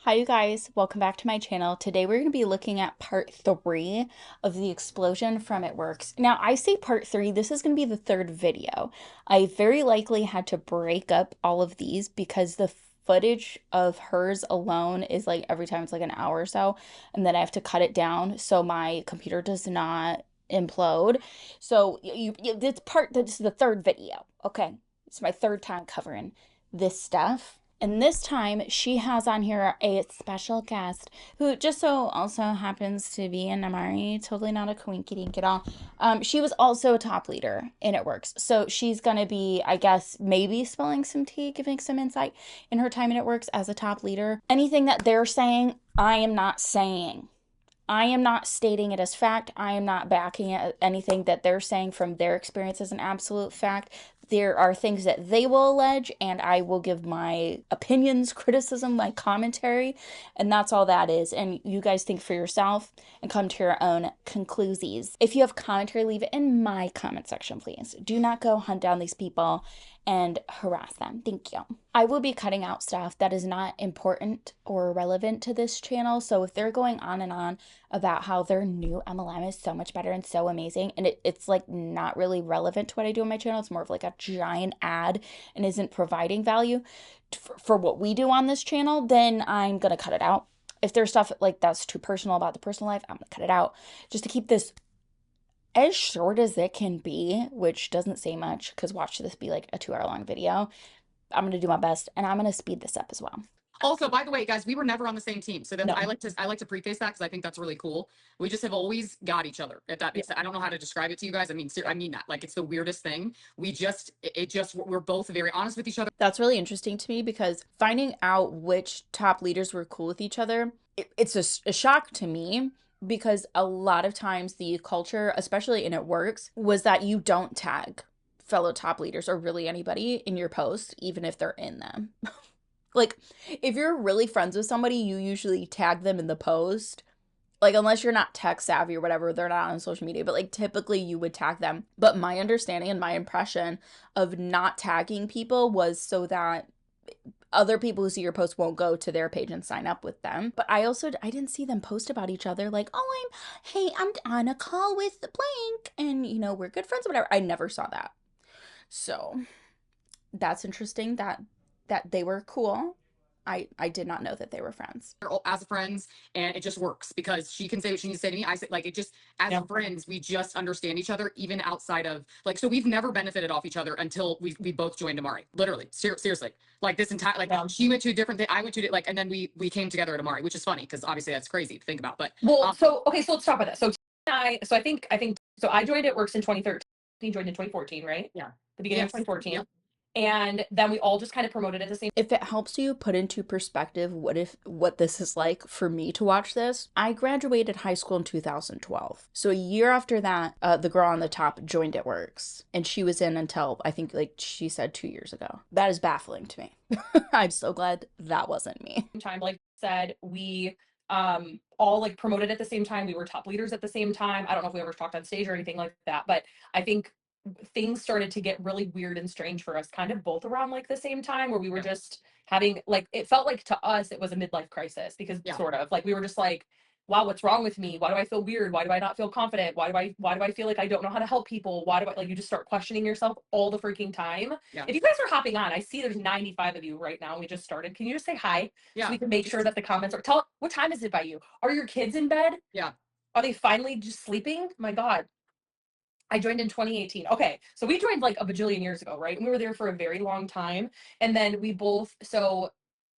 Hi you guys, welcome back to my channel. Today we're going to be looking at part 3 of the explosion from It Works. Now I say part 3, this is going to be the third video. I very likely had to break up all of these because the footage of hers alone is like every time it's like an hour or so, and then I have to cut it down so my computer does not implode. So this is the third video. Okay, it's my third time covering this stuff. And this time she has on here a special guest who just so also happens to be an amare, totally not a coinky dink at all. She was also a top leader in It Works. So she's going to be, I guess, maybe spilling some tea, giving some insight in her time in It Works as a top leader. Anything that they're saying, I am not saying. I am not stating it as fact. I am not backing it, anything that they're saying from their experience as an absolute fact. There are things that they will allege, and I will give my opinions, criticism, my commentary, and that's all that is. And you guys think for yourself and come to your own conclusions. If you have commentary, leave it in my comment section, please. Do not go hunt down these people and harass them. Thank you. I will be cutting out stuff that is not important or relevant to this channel. So if they're going on and on about how their new MLM is so much better and so amazing, and it's like not really relevant to what I do on my channel, it's more of like a giant ad and isn't providing value for what we do on this channel, then I'm gonna cut it out. If there's stuff like that's too personal about the personal life, I'm gonna cut it out just to keep this as short as it can be, which doesn't say much because watch this be like a 2 hour long video. I'm going to do my best and I'm going to speed this up as well. Also, by the way, guys, we were never on the same team. So No. I like to preface that because I think that's really cool. We just have always got each other. If that makes sense. I don't know how to describe it to you guys. I mean that. Like it's the weirdest thing. We're both very honest with each other. That's really interesting to me because finding out which top leaders were cool with each other, it's a shock to me because a lot of times the culture, especially in It Works, was that you don't tag fellow top leaders or really anybody in your post, even if they're in them. Like, if you're really friends with somebody, you usually tag them in the post. Like, unless you're not tech savvy or whatever, they're not on social media, but like typically you would tag them. But my understanding and my impression of not tagging people was so that other people who see your post won't go to their page and sign up with them. But I didn't see them post about each other like, oh, I'm on a call with the blank and we're good friends or whatever. I never saw that. So that's interesting that they were cool. I did not know that they were friends. As friends, and it just works because she can say what she needs to say to me. I say like it just as friends, we just understand each other even outside of like so we've never benefited off each other until we both joined Amare. Literally, seriously, like this entire like she went to a different thing, I went to it like, and then we came together at Amare, which is funny because obviously that's crazy to think about. But well, so okay, so let's talk about that. So I joined It Works in 2013. He joined in 2014, right? Yeah, The beginning of 2014. Yep. And then we all just kind of promoted at the same. If it helps you put into perspective what this is like for me to watch this, I graduated high school in 2012. So a year after that, the girl on the top joined It Works, and she was in until I think like she said 2 years ago. That is baffling to me. I'm so glad that wasn't me. Time, like I said, we all like promoted at the same time. We were top leaders at the same time. I don't know if we ever talked on stage or anything like that, but I think things started to get really weird and strange for us kind of both around like the same time where we were just having like it felt like to us it was a midlife crisis because sort of like we were just like, wow, what's wrong with me? Why do I feel weird? Why do I not feel confident? Why do I feel like I don't know how to help people? Why do I like you just start questioning yourself all the freaking time? If you guys are hopping on, I see there's 95 of you right now. We just started. Can you just say hi? So we can make sure that the comments are tell what time is it by you? Are your kids in bed? Are they finally just sleeping? My God. I joined in 2018. Okay, so we joined like a bajillion years ago, right? And we were there for a very long time. And then so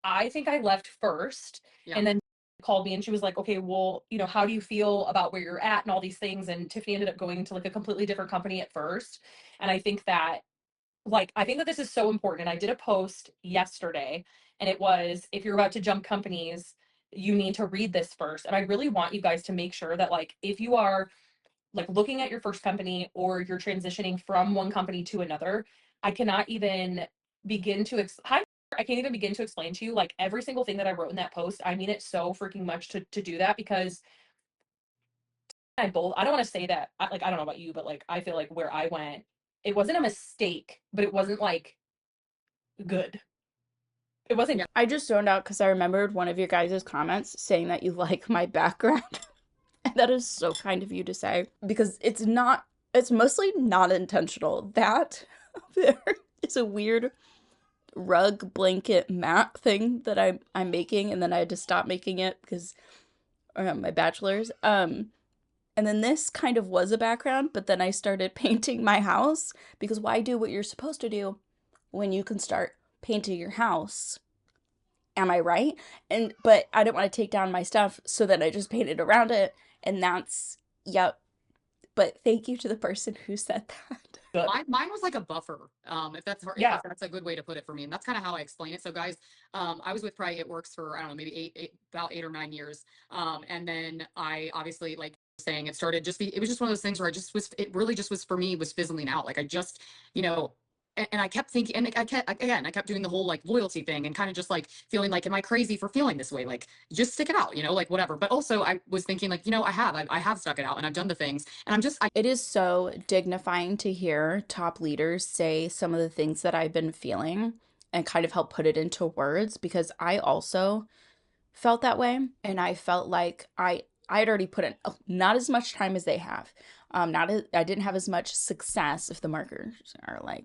I think I left first and then called me and she was like, okay, well, how do you feel about where you're at and all these things? And Tiffany ended up going to like a completely different company at first. And I think that this is so important. And I did a post yesterday and it was, if you're about to jump companies, you need to read this first. And I really want you guys to make sure that like, if you are like looking at your first company or you're transitioning from one company to another, I cannot even begin to I can't even begin to explain to you like every single thing that I wrote in that post. I mean it so freaking much to do that because I don't want to say that I don't know about you, but like I feel like where I went, it wasn't a mistake, but it wasn't like good. It wasn't. Yeah. I just zoned out because I remembered one of your guys' comments saying that you like my background. And that is so kind of you to say, because it's mostly not intentional. That there is a weird rug blanket mat thing that I'm making, and then I had to stop making it because my bachelor's. And then this kind of was a background, but then I started painting my house because why do what you're supposed to do when you can start painting your house? Am I right? But I didn't want to take down my stuff, so then I just painted around it, and that's yep. But thank you to the person who said that. Good. Mine was like a buffer, if that's Yeah. if that's a good way to put it for me, and that's kind of how I explain it. So guys, I was with probably itworks for I don't know maybe about 8 or 9 years, and then I obviously like saying it started it was just one of those things where it really just was for me was fizzling out. Like I just you know. And I kept thinking, and I kept doing the whole like loyalty thing and kind of just like feeling like, am I crazy for feeling this way? Like, just stick it out, like whatever. But also I was thinking like, I have stuck it out and I've done the things and It is so dignifying to hear top leaders say some of the things that I've been feeling and kind of help put it into words, because I also felt that way, and I felt like I'd already put in not as much time as they have. I didn't have as much success, if the markers are like,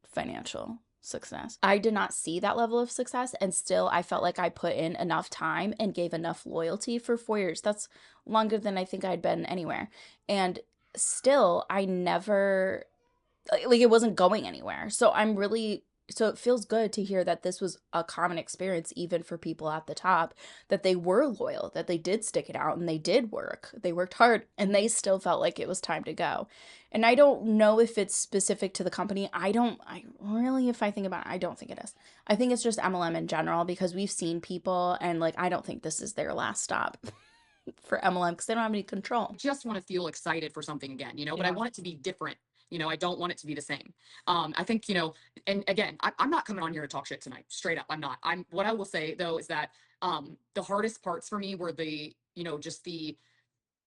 financial success. I did not see that level of success, and still I felt like I put in enough time and gave enough loyalty for 4 years. That's longer than I think I'd been anywhere. And still I never, like it wasn't going anywhere. So it feels good to hear that this was a common experience even for people at the top, that they were loyal, that they did stick it out and they did work. They worked hard and they still felt like it was time to go. And I don't know if it's specific to the company. If I think about it, I don't think it is. I think it's just MLM in general, because we've seen people and like, I don't think this is their last stop for MLM because they don't have any control. just want to feel excited for something again, but I want it to be different. I don't want it to be the same. I think, and again, I'm not coming on here to talk shit tonight. Straight up, I'm not. What I will say though is that the hardest parts for me were just the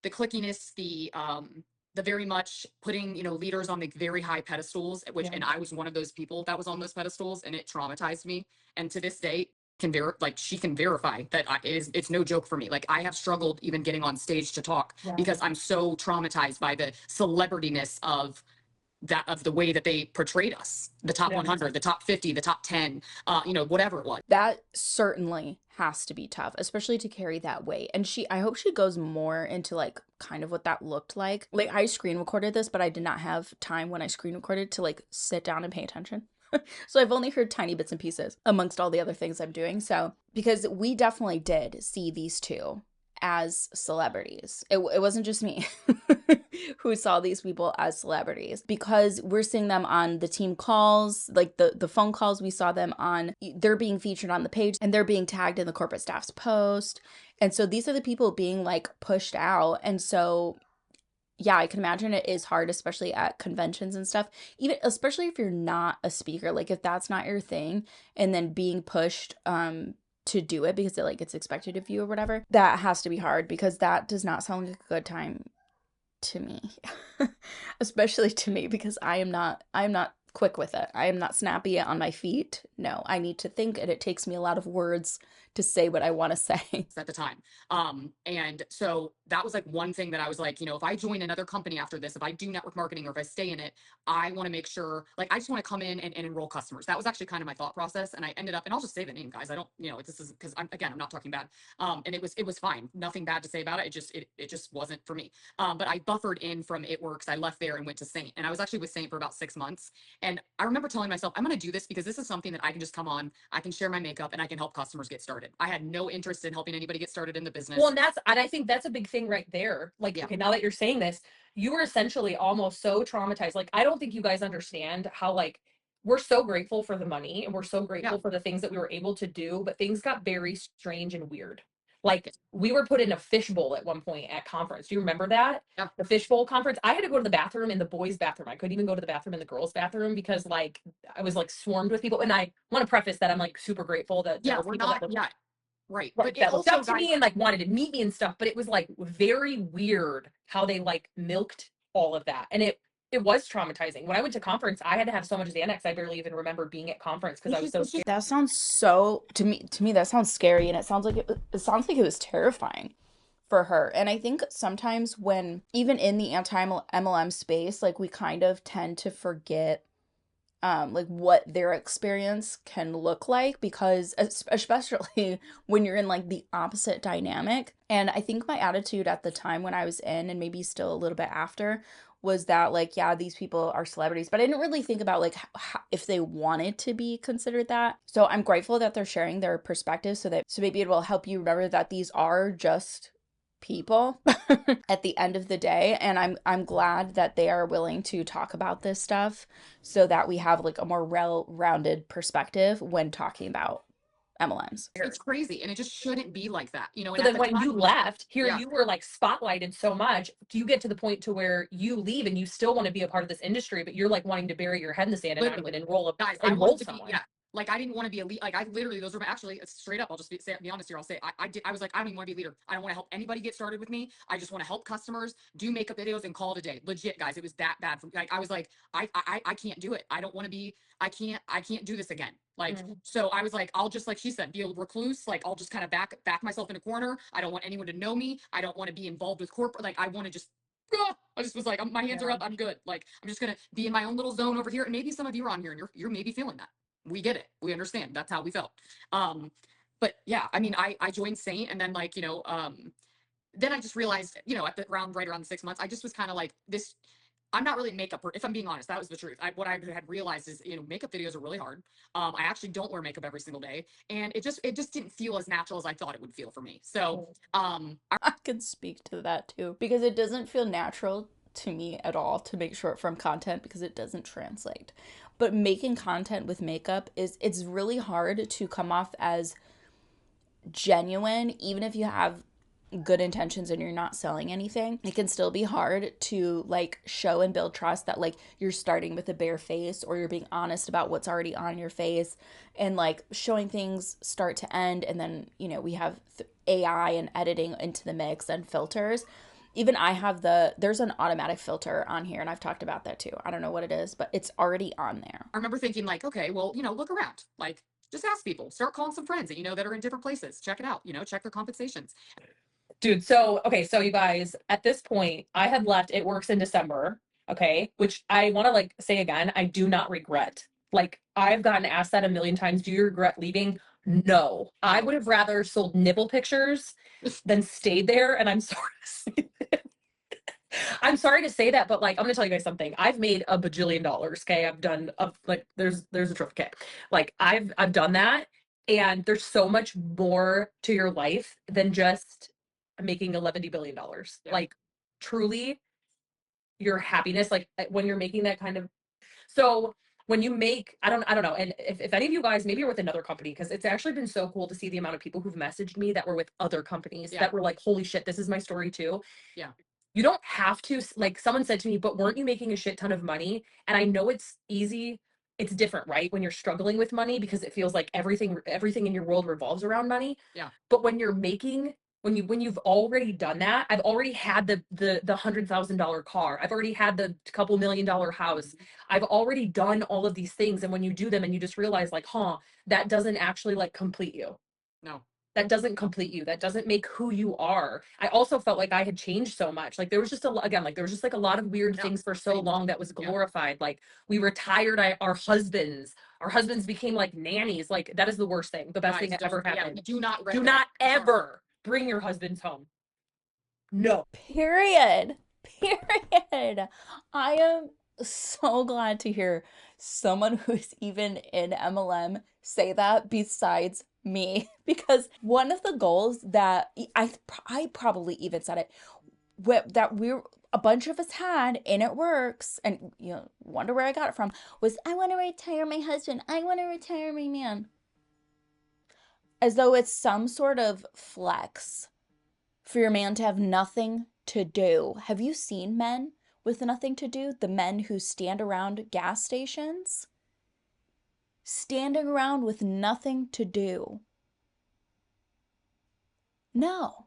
clickiness, the very much putting, leaders on the very high pedestals, and I was one of those people that was on those pedestals, and it traumatized me. And to this day, she can verify that it's no joke for me. Like I have struggled even getting on stage to talk because I'm so traumatized by the celebrityness of the way that they portrayed us, the top 100, the top 50, the top 10, whatever it was. That certainly has to be tough, especially to carry that weight. And I hope she goes more into like kind of what that looked like. Like I screen recorded this, but I did not have time when I screen recorded to like sit down and pay attention. So I've only heard tiny bits and pieces amongst all the other things I'm doing. So, because we definitely did see these two as celebrities. It wasn't just me who saw these people as celebrities, because we're seeing them on the team calls, like the phone calls. We saw them on, they're being featured on the page and they're being tagged in the corporate staff's post. And so these are the people being like pushed out. And so yeah, I can imagine it is hard, especially at conventions and stuff, even especially if you're not a speaker, like if that's not your thing, and then being pushed to do it because it's expected of you or whatever. That has to be hard, because that does not sound like a good time to me. Especially to me, because I'm not quick with it. I am not snappy on my feet. No, I need to think, and it takes me a lot of words to say what I want to say at the time. And so that was like one thing that I was like, if I join another company after this, if I do network marketing or if I stay in it, I want to make sure, like, I just want to come in and enroll customers. That was actually kind of my thought process. And I ended up, and I'll just say the name, guys. I don't, this is because I'm not talking bad. And it was fine. Nothing bad to say about it. It just wasn't for me. But I buffered in from itworks. I left there and went to Seint, and I was actually with Seint for about 6 months. And I remember telling myself, I'm going to do this because this is something that I can just come on, I can share my makeup, and I can help customers get started. I had no interest in helping anybody get started in the business. Well, and I think that's a big thing right there. Like, okay, now that you're saying this, you were essentially almost so traumatized. Like, I don't think you guys understand how, like, we're so grateful for the money and we're so grateful for the things that we were able to do, but things got very strange and weird. Like, we were put in a fishbowl at one point at conference. Do you remember that? Yeah. The fishbowl conference. I had to go to the bathroom in the boys' bathroom. I couldn't even go to the bathroom in the girls' bathroom because, like, I was like swarmed with people. And I want to preface that I'm like super grateful that we're not. Right. But that looked up to me and like wanted to meet me and stuff, but it was like very weird how they like milked all of that. And It was traumatizing. When I went to conference, I had to have so much Xanax, I barely even remember being at conference because I was so scared. That sounds so, to me that sounds scary, and it sounds like it sounds like it was terrifying for her. And I think sometimes when even in the anti-MLM space, like we kind of tend to forget like what their experience can look like, because especially when you're in like the opposite dynamic. And I think my attitude at the time when I was in, and maybe still a little bit after, was that like, yeah, these people are celebrities, but I didn't really think about like if they wanted to be considered that. So I'm grateful that they're sharing their perspective, so maybe it will help you remember that these are just people at the end of the day. And I'm glad that they are willing to talk about this stuff so that we have like a more rounded perspective when talking about MLMs. It's crazy, and it just shouldn't be like that, you know. So And at then the when you time, left, here yeah, you were like spotlighted so much. Do you get to the point to where you leave and you still want to be a part of this industry, but you're like wanting to bury your head in the sand and not literally, even guys, I enroll wanted to be, someone? yeah. Like I didn't want to be a lead. Like I literally, those were actually straight up. I'll just be honest here. I'll say I did. I was like, I don't even want to be a leader. I don't want to help anybody get started with me. I just want to help customers do makeup videos and call it a day. Legit, guys, it was that bad. For like I was like, I can't do it. I don't want to be. I can't do this again. Like so, I was like, I'll just like she said, be a recluse. Like I'll just kind of back myself in a corner. I don't want anyone to know me. I don't want to be involved with corporate. Like I want to just I just was like, my hands are up. I'm good. Like, I'm just going to be in my own little zone over here. And maybe some of you are on here and you're maybe feeling that. We get it. We understand. That's how we felt. Um, but yeah, I mean, I joined Seint, and then like, then I just realized, at the right around the 6 months, I just was kind of like this. I'm not really makeup, if I'm being honest, that was the truth. What I had realized is, makeup videos are really hard. I actually don't wear makeup every single day, and it just didn't feel as natural as I thought it would feel for me. So, I can speak to that too, because it doesn't feel natural to me at all to make short form content, because it doesn't translate. But making content with makeup it's really hard to come off as genuine, even if you have good intentions and you're not selling anything. It can still be hard to like show and build trust that like you're starting with a bare face, or you're being honest about what's already on your face, and like showing things start to end. And then we have AI and editing into the mix and filters. Even I have there's an automatic filter on here, and I've talked about that too. I don't know what it is, but it's already on there. I remember thinking like, okay, well, look around, like just ask people, start calling some friends that that are in different places, check it out, check their compensations. Dude, so okay, so you guys, at this point, I had left It Works in December, okay, which I want to like say again, I do not regret. Like I've gotten asked that a million times. Do you regret leaving? No. I would have rather sold nipple pictures than stayed there, and I'm sorry to say that. I'm sorry to say that, but like I'm gonna tell you guys something. I've made a bajillion dollars. Okay, I've done like there's a truth. Okay, like I've done that, and there's so much more to your life than just making $11 billion. Yeah. Like truly, your happiness, like when you're making that kind of so when you make, I don't know. And if any of you guys, maybe you're with another company, because it's actually been so cool to see the amount of people who've messaged me that were with other companies that were like, holy shit, this is my story too. Yeah. You don't have to, like someone said to me, but weren't you making a shit ton of money? And I know it's easy. It's different, right? When you're struggling with money, because it feels like everything in your world revolves around money. Yeah. But when you're making, when you've already done that, I've already had the $100,000 car. I've already had the couple $1 million house. I've already done all of these things. And when you do them and you just realize like, that doesn't actually like complete you. No. That doesn't complete you. That doesn't make who you are. I also felt like I had changed so much. Like there was just there was just like a lot of weird things for so long that was glorified. Like we retired our husbands. Our husbands became like nannies. Like that is the worst thing. The best thing that ever happened. Do not ever bring your husbands home. No. Period. Period. I am so glad to hear someone who's even in MLM say that besides me, because one of the goals that I probably even said it, that a bunch of us had in It Works, and wonder where I got it from, was I want to retire my husband. I want to retire my man. As though it's some sort of flex for your man to have nothing to do. Have you seen men with nothing to do? The men who stand around gas stations? Standing around with nothing to do. No.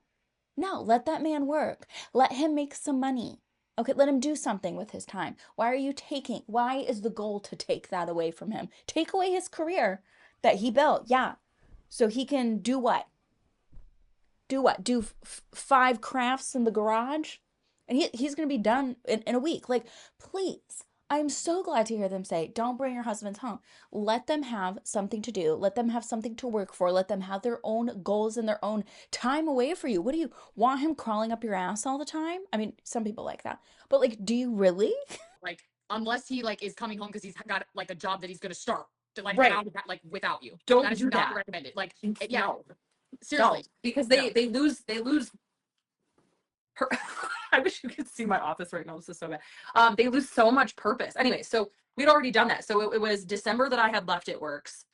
No, let that man work. Let him make some money. Okay, let him do something with his time. Why is the goal to take that away from him? Take away his career that he built. Yeah. So he can do what? Do what? Do 5 crafts in the garage? And he's going to be done in a week. Like, please. I'm so glad to hear them say, don't bring your husbands home. Let them have something to do. Let them have something to work for. Let them have their own goals and their own time away for you. What do you want him crawling up your ass all the time? I mean, some people like that. But like, do you really? Like, unless he like is coming home because he's got like a job that he's gonna start to like Right. get out of that, like without you. Don't That is do not that. recommended. Like, yeah, No, seriously. no, because No. they lose her. I wish you could see my office right now. This is so bad. They lose so much purpose. Anyway, so we'd already done that. So it was December that I had left Itworks.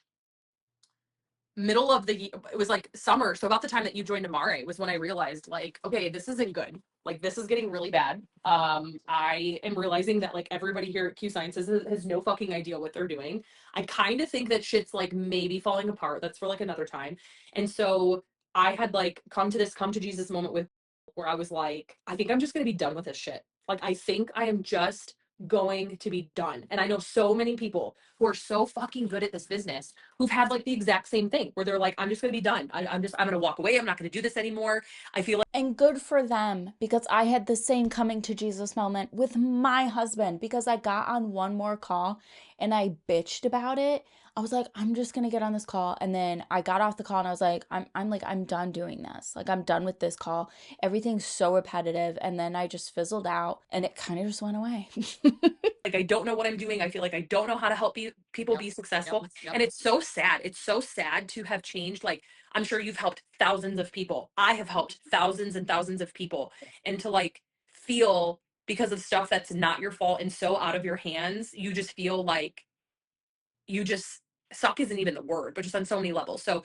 Middle of the it was like summer, so about the time that you joined Amare was when I realized, like, okay, this isn't good. Like, this is getting really bad. I am realizing that like everybody here at Q Sciences has no fucking idea what they're doing. I kind of think that shit's like maybe falling apart. That's for like another time. And so I had like come to Jesus moment with where I was like, I think I'm just gonna be done with this shit. Like, I think I am just going to be done. And I know so many people who are so fucking good at this business who've had like the exact same thing where they're like, I'm just gonna be done. I'm gonna walk away. I'm not gonna do this anymore. I feel like, And good for them, because I had the same coming to Jesus moment with my husband, because I got on one more call and I bitched about it. I was like, I'm just gonna get on this call. And then I got off the call and I was like, I'm done doing this. Like, I'm done with this call. Everything's so repetitive. And then I just fizzled out and it kind of just went away. I don't know what I'm doing. I feel like I don't know how to help people Yep. be successful. Yep. And it's so sad. It's so sad to have changed. Like, I'm sure you've helped thousands of people. I have helped thousands and thousands of people. And to like feel because of stuff that's not your fault and so out of your hands, you just feel like you just suck isn't even the word, but just on so many levels. So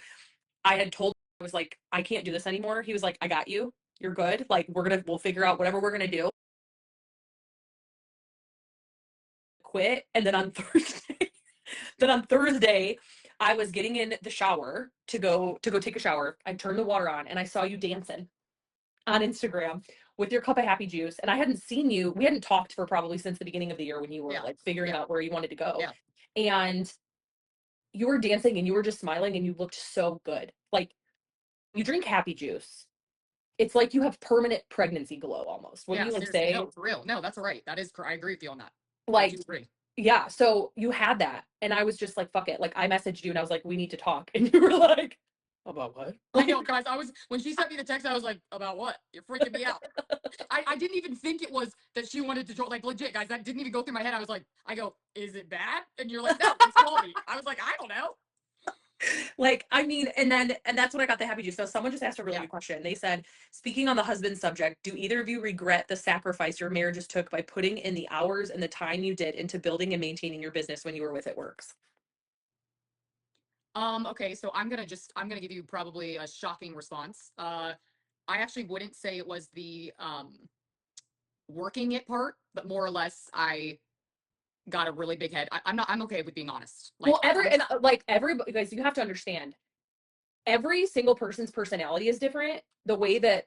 I had told I was like, I can't do this anymore. He was like, I got you. You're good. Like, we'll figure out whatever we're gonna do. Quit. And then on Thursday, I was getting in the shower to go take a shower. I turned the water on and I saw you dancing on Instagram with your cup of happy juice. And I hadn't seen you. We hadn't talked for probably since the beginning of the year when you were like figuring out where you wanted to go. Yeah. And you were dancing and you were just smiling and you looked so good. Like, you drink happy juice. It's like you have permanent pregnancy glow almost. When you like say, no, for real. No, that's right. That is, I agree with you on that. like, I do agree. yeah, so you had that. And I was just like, fuck it. Like, I messaged you and I was like, we need to talk. And you were like, about what? I know, guys. When she sent me the text, I was like, about what? You're freaking me out. I didn't even think it was that she wanted to join. Like, legit, guys, that didn't even go through my head. I go, is it bad? And you're like, no, just call me. I was like, I don't know. Like, I mean, and that's when I got the happy juice. So someone just asked a really good question. They said, speaking on the husband subject, do either of you regret the sacrifice your marriages took by putting in the hours and the time you did into building and maintaining your business when you were with Itworks? Okay, so I'm gonna give you probably a shocking response. I actually wouldn't say it was the working it part, but more or less I got a really big head. I'm okay with being honest. Like, Well, everybody, guys, you have to understand, every single person's personality is different. The way that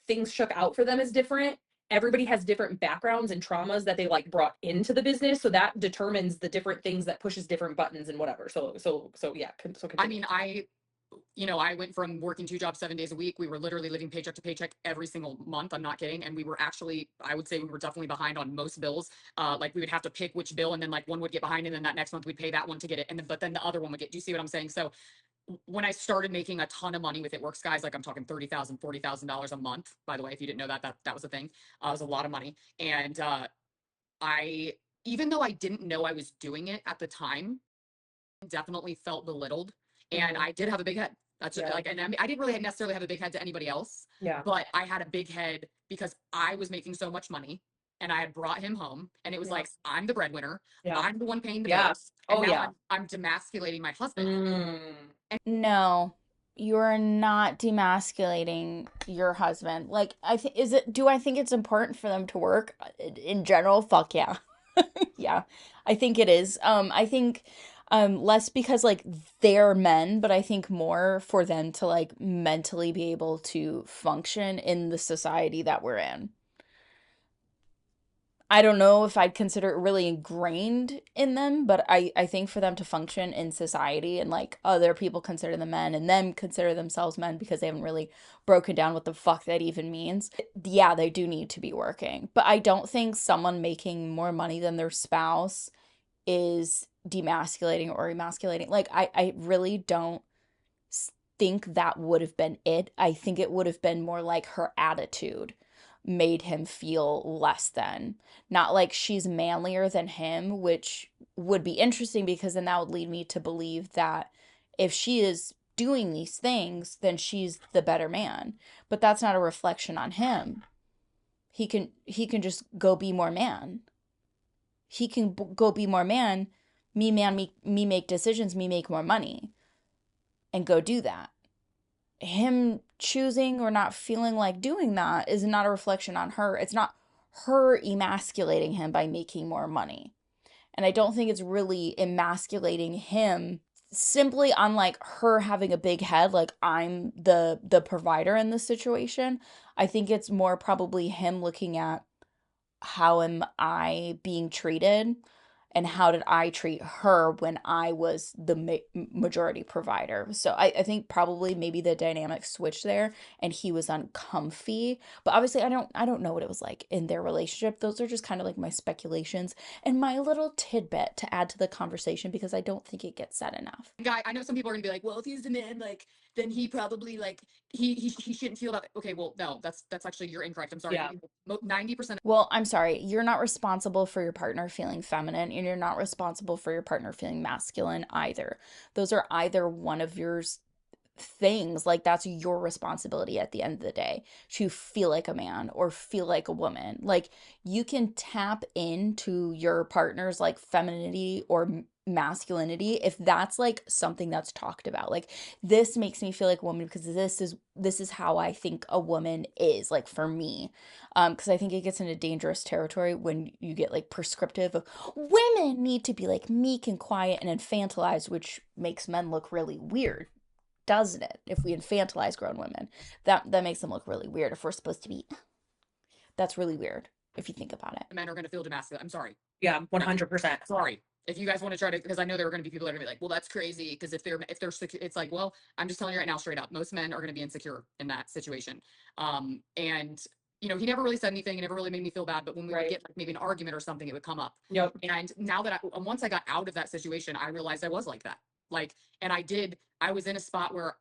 things shook out for them is different. Everybody has different backgrounds and traumas that they like brought into the business. So that determines the different things that pushes different buttons and whatever. So yeah. So continue. I mean, I went from working 2 jobs 7 days a week. We were literally living paycheck to paycheck every single month. I'm not kidding. And we were actually, I would say we were definitely behind on most bills. Like, we would have to pick which bill, and then like one would get behind, and then that next month we'd pay that one to get it. But then the other one would get, do you see what I'm saying? So when I started making a ton of money with Itworks, guys, like I'm talking $30,000, $40,000 a month, by the way, if you didn't know that was a thing. It was a lot of money. And I, even though I didn't know I was doing it at the time, definitely felt belittled. And I did have a big head. That's like, and I didn't really necessarily have a big head to anybody else. Yeah. But I had a big head because I was making so much money and I had brought him home, and it was like, I'm the breadwinner. Yeah. I'm the one paying the Yeah. bills. And Oh, now yeah. I'm demasculating my husband. No, you're not demasculating your husband. Like, do I think it's important for them to work in general? Fuck yeah. Yeah, I think it is. I think less because like they're men, but I think more for them to like mentally be able to function in the society that we're in. I don't know if I'd consider it really ingrained in them, but I think for them to function in society and like other people consider them men and them consider themselves men because they haven't really broken down what the fuck that even means. Yeah, they do need to be working. But I don't think someone making more money than their spouse is demasculating or emasculating. Like I really don't think that would have been it. I think it would have been more like her attitude made him feel less than. Not like she's manlier than him, which would be interesting because then that would lead me to believe that if she is doing these things, then she's the better man. But that's not a reflection on him. He can just go be more man. He can go be more man, me make decisions, me make more money and go do that. Him choosing or not feeling like doing that is not a reflection on her. It's not her emasculating him by making more money. And I don't think it's really emasculating him simply on like her having a big head, like I'm the provider in this situation. I think it's more probably him looking at how am I being treated and how did I treat her when I was the majority provider. So I think probably maybe the dynamic switched there and he was uncomfy. But obviously I don't know what it was like in their relationship. Those are just kind of like my speculations and my little tidbit to add to the conversation because I don't think it gets said enough. Guy, I know some people are gonna be like, well, if he's the man, like, then he probably like he shouldn't feel that. Okay, well, no, that's actually you're incorrect. I'm sorry. Yeah. 90%. Well, I'm sorry. You're not responsible for your partner feeling feminine, and you're not responsible for your partner feeling masculine either. Those are either one of your things. Like, that's your responsibility at the end of the day to feel like a man or feel like a woman. Like, you can tap into your partner's like femininity or masculinity if that's like something that's talked about. Like, this makes me feel like a woman because this is how I think a woman is, like, for me. Because I think it gets into dangerous territory when you get like prescriptive of women need to be like meek and quiet and infantilized, which makes men look really weird, doesn't it? If we infantilize grown women, that makes them look really weird. If we're supposed to be, that's really weird if you think about it. Men are gonna feel demasculated. I'm sorry. Yeah, 100%. Sorry. If you guys want to try to, because I know there are going to be people that are going to be like, well, that's crazy. Because if they're secure, it's like, well, I'm just telling you right now, straight up, most men are going to be insecure in that situation. And he never really said anything. He never really made me feel bad. But when we would Right. get like maybe an argument or something, it would come up. Yep. And now that once I got out of that situation, I realized I was like that. Like, and I was in a spot where,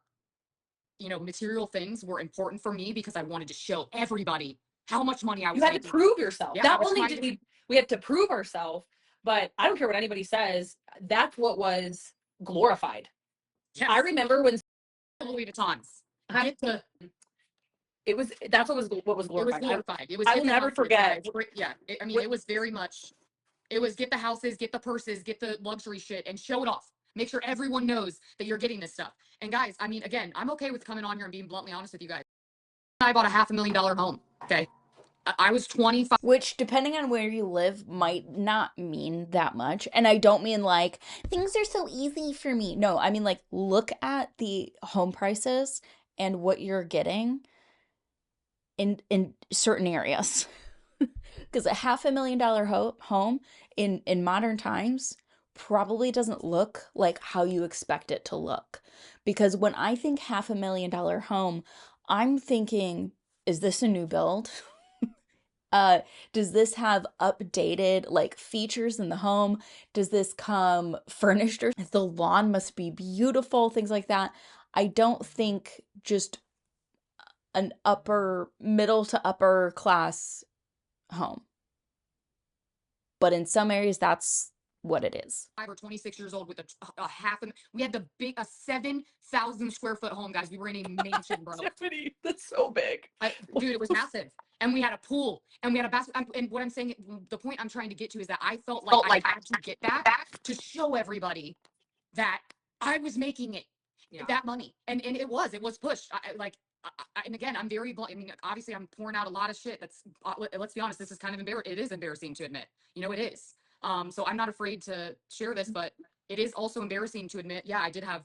material things were important for me because I wanted to show everybody how much money I was You had to making. prove yourself. Yeah, I Not was only trying did to- we had to prove ourselves, but I don't care what anybody says, that's what was glorified. Yes, I remember when Louis Vuittons. I- Get the that's what was It was glorified. glorified. It was. I Get will the never houses, forget. guys. Yeah. It was very much. It was get the houses, get the purses, get the luxury shit, and show it off. Make sure everyone knows that you're getting this stuff. And guys, I mean, again, I'm okay with coming on here and being bluntly honest with you guys. I bought a $500,000 home. Okay, I was 25. Which, depending on where you live, might not mean that much. And I don't mean like things are so easy for me. No, I mean like look at the home prices and what you're getting in certain areas. Because a $500,000 home in modern times probably doesn't look like how you expect it to look. Because when I think $500,000 home, I'm thinking, is this a new build? Does this have updated like features in the home? Does this come furnished? The lawn must be beautiful, things like that. I don't think just an upper middle to upper class home. But in some areas, that's what it is. 26 years old with a half. We had a 7,000 square foot home, guys. We were in a mansion, bro. Tiffany, that's so big. Dude, it was massive. And we had a pool and we had a basketball. And what I'm saying, the point I'm trying to get to is that I felt like I had to get that to show everybody that I was making it, that money. And it was pushed. And again, I'm very blunt. I mean, obviously I'm pouring out a lot of shit. That's, let's be honest, this is kind of embarrassing. It is embarrassing to admit, it is. So I'm not afraid to share this, but it is also embarrassing to admit, yeah, I did have,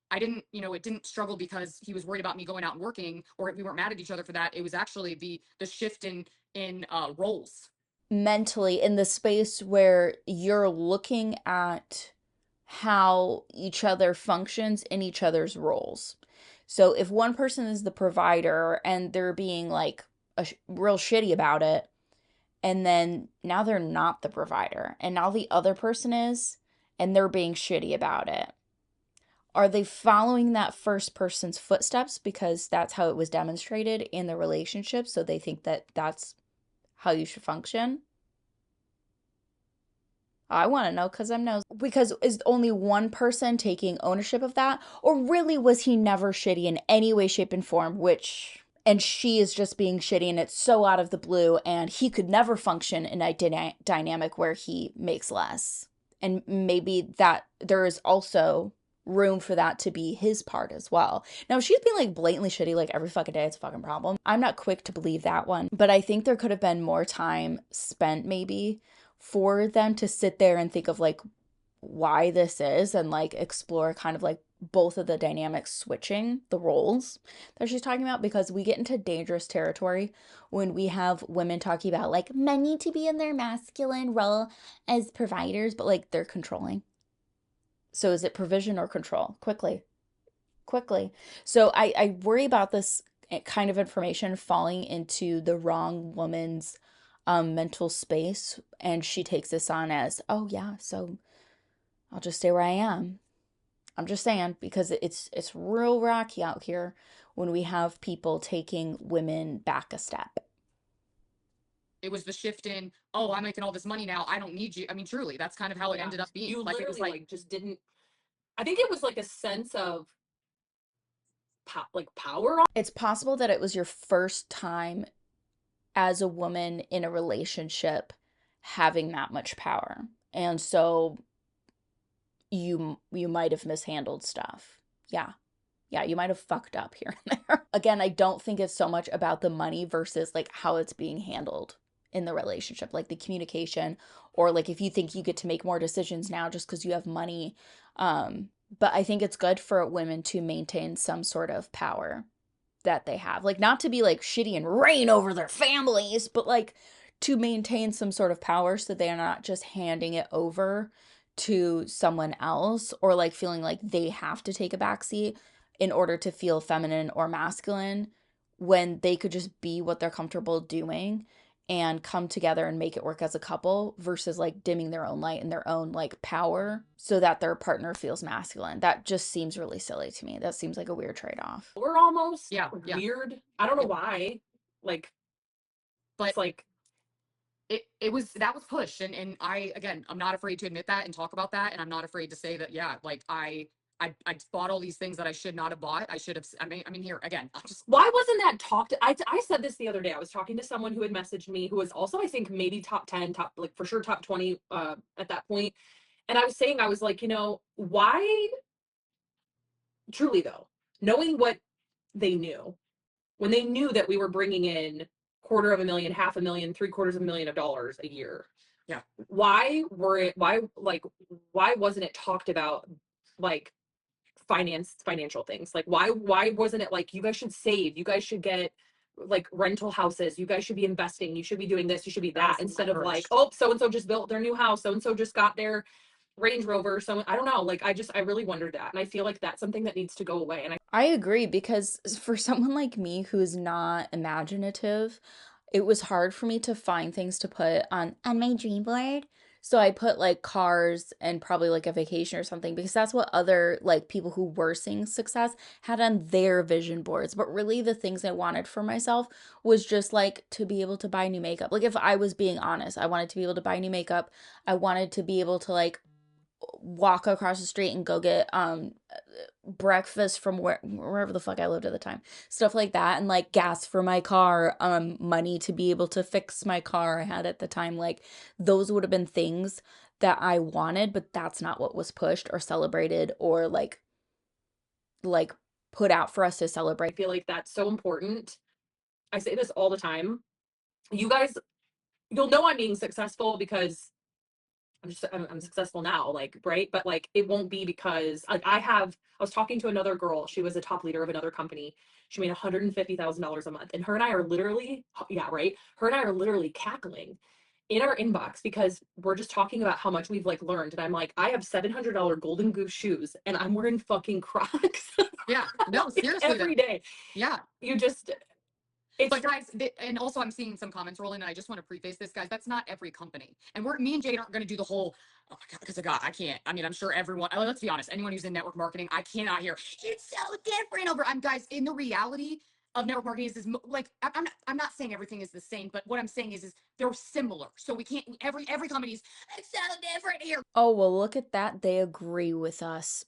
I didn't, it didn't struggle because he was worried about me going out and working or we weren't mad at each other for that. It was actually the shift in roles. mentally in the space where you're looking at how each other functions in each other's roles. So if one person is the provider and they're being like real shitty about it, and then now they're not the provider, and now the other person is, and they're being shitty about it. Are they following that first person's footsteps because that's how it was demonstrated in the relationship? So they think that that's how you should function? I want to know because I'm nosy. Because is only one person taking ownership of that? Or really was he never shitty in any way, shape, and form, which, and she is just being shitty and it's so out of the blue and he could never function in a dynamic where he makes less. And maybe that there is also room for that to be his part as well. Now, if she's being like blatantly shitty like every fucking day, it's a fucking problem. I'm not quick to believe that one, but I think there could have been more time spent maybe for them to sit there and think of like why this is and like explore kind of like both of the dynamics switching the roles that she's talking about, because we get into dangerous territory when we have women talking about like men need to be in their masculine role as providers, but like they're controlling. So is it provision or control? Quickly. So I worry about this kind of information falling into the wrong woman's mental space, and she takes this on as, oh yeah, so I'll just stay where I am. I'm just saying, because it's real rocky out here when we have people taking women back a step. It was the shift in, oh, I'm making all this money now, I don't need you. I mean, truly, that's kind of how it ended up being. You Like, it was literally like just didn't. I think it was like a sense of like power. It's possible that it was your first time as a woman in a relationship having that much power. And so you might have mishandled stuff. Yeah. Yeah, you might have fucked up here and there. Again, I don't think it's so much about the money versus like how it's being handled in the relationship, like the communication, or like if you think you get to make more decisions now just because you have money. But I think it's good for women to maintain some sort of power that they have. Like not to be like shitty and reign over their families, but like to maintain some sort of power so they are not just handing it over to someone else or like feeling like they have to take a backseat in order to feel feminine or masculine when they could just be what they're comfortable doing and come together and make it work as a couple versus like dimming their own light and their own like power so that their partner feels masculine. That just seems really silly to me. That seems like a weird trade-off. We're almost yeah, weird. I don't know why. Like, but it's like it was, that was pushed. And I, again, I'm not afraid to admit that and talk about that. And I'm not afraid to say that, yeah, like I bought all these things that I should not have bought. I should have, I mean, here again, I'm just, why wasn't that talked? I said this the other day. I was talking to someone who had messaged me who was also, I think, maybe top 10, top, like for sure top 20 at that point. And I was saying, I was like, you know, why, truly though, knowing what they knew, when they knew that we were bringing in $250,000, $500,000, $750,000 a year. Yeah. Why wasn't it talked about like financial things? Like why wasn't it like, you guys should save, you guys should get like rental houses, you guys should be investing, you should be doing this, you should be that, instead of like, oh, so and so just built their new house, so and so just got their Range Rover. So I don't know, like I really wondered that, and I feel like that's something that needs to go away. And I agree, because for someone like me who's not imaginative, it was hard for me to find things to put on my dream board. So I put like cars and probably like a vacation or something, because that's what other like people who were seeing success had on their vision boards. But really the things I wanted for myself was just like to be able to buy new makeup. Like if I was being honest, I wanted to be able to buy new makeup. I wanted to be able to like walk across the street and go get breakfast from wherever the fuck I lived at the time, stuff like that, and like gas for my car, money to be able to fix my car I had at the time. Like those would have been things that I wanted, but that's not what was pushed or celebrated or like put out for us to celebrate. I feel like that's so important. I say this all the time. You guys, you'll know I'm being successful because I'm successful now, like, right? But like it won't be because like I was talking to another girl, she was a top leader of another company. She made $150,000 a month, and her and I are literally, yeah, right, her and I are literally cackling. in our inbox because we're just talking about how much we've like learned. And I'm like, I have $700 Golden Goose shoes and I'm wearing fucking Crocs. Yeah. No, like, seriously. every day. Yeah. You just, it's But guys, and also I'm seeing some comments rolling, and I just want to preface this, guys. That's not every company, and me and Jade aren't going to do the whole. Oh my god, because of God, I can't. I mean, I'm sure everyone. Let's be honest. Anyone who's in network marketing, I cannot hear it's so different over. I'm guys. In the reality of network marketing is like I'm not saying everything is the same, but what I'm saying is they're similar. So we can't every company's it's so different here. Oh, well, look at that. They agree with us.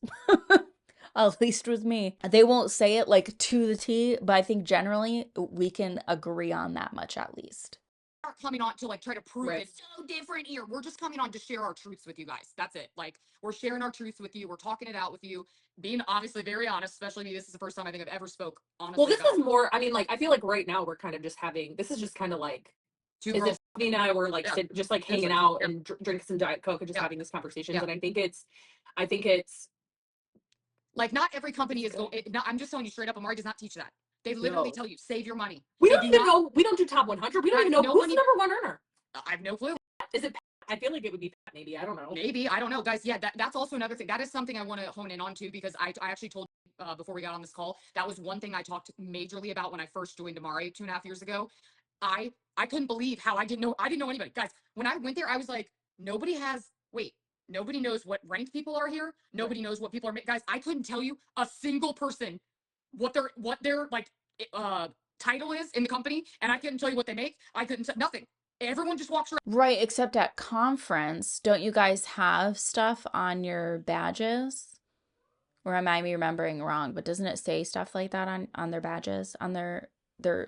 At least with me. They won't say it like to the T, but I think generally we can agree on that much at least. We're not coming on to like try to prove Right. it's so different here. We're just coming on to share our truths with you guys. That's it. Like we're sharing our truths with you. We're talking it out with you, being obviously very honest, especially me. This is the first time I think I've ever spoke honestly. Well, this is more, I mean, like, I feel like right now we're kind of just having, this is just kind of like, two is girls. it Stephanie and I were like, just like hanging out and drinking some Diet Coke and just having these conversations. Yeah. And I think it's like not every company is going. I'm just telling you straight up. Amare does not teach that. They literally tell you save your money. We don't even know. We don't do top 100. We don't even know who's the number one earner. I have no clue. Is it? I feel like it would be Pat, maybe. I don't know. Maybe. I don't know, guys. Yeah, that's also another thing. That is something I want to hone in on too, because I actually told before we got on this call, that was one thing I talked majorly about when I first joined Amare 2.5 years ago. I couldn't believe how I didn't know anybody. Guys, when I went there, I was like, nobody knows what ranked people are here. Nobody knows what people are. Guys, I couldn't tell you a single person what their like title is in the company, and I couldn't tell you what they make. I couldn't nothing. Everyone just walks around. Right, except at conference, don't you guys have stuff on your badges? Or am I remembering wrong? But doesn't it say stuff like that on their badges, on their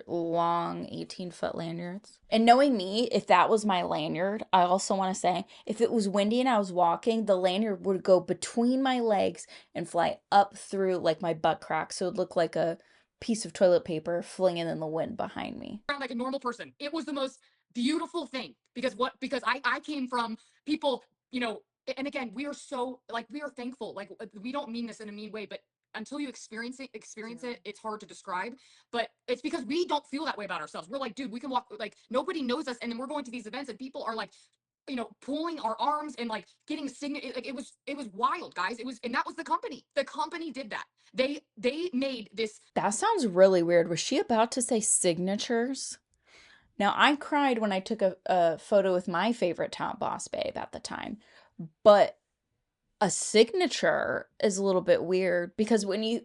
long 18-foot lanyards? And knowing me, if that was my lanyard, I also want to say, if it was windy and I was walking, the lanyard would go between my legs and fly up through like my butt crack, so it would look like a piece of toilet paper flinging in the wind behind me. Like a normal person. It was the most beautiful thing because I came from people, and again, we are so like we are thankful. Like we don't mean this in a mean way, but until you experience it, it's hard to describe. But it's because we don't feel that way about ourselves. We're like, dude, we can walk, like nobody knows us, and then we're going to these events and people are like, pulling our arms and like getting it was wild, guys. And that was the company. The company did that. They made this. That sounds really weird. Was she about to say signatures? Now, I cried when I took a photo with my favorite top boss babe at the time, but a signature is a little bit weird because when you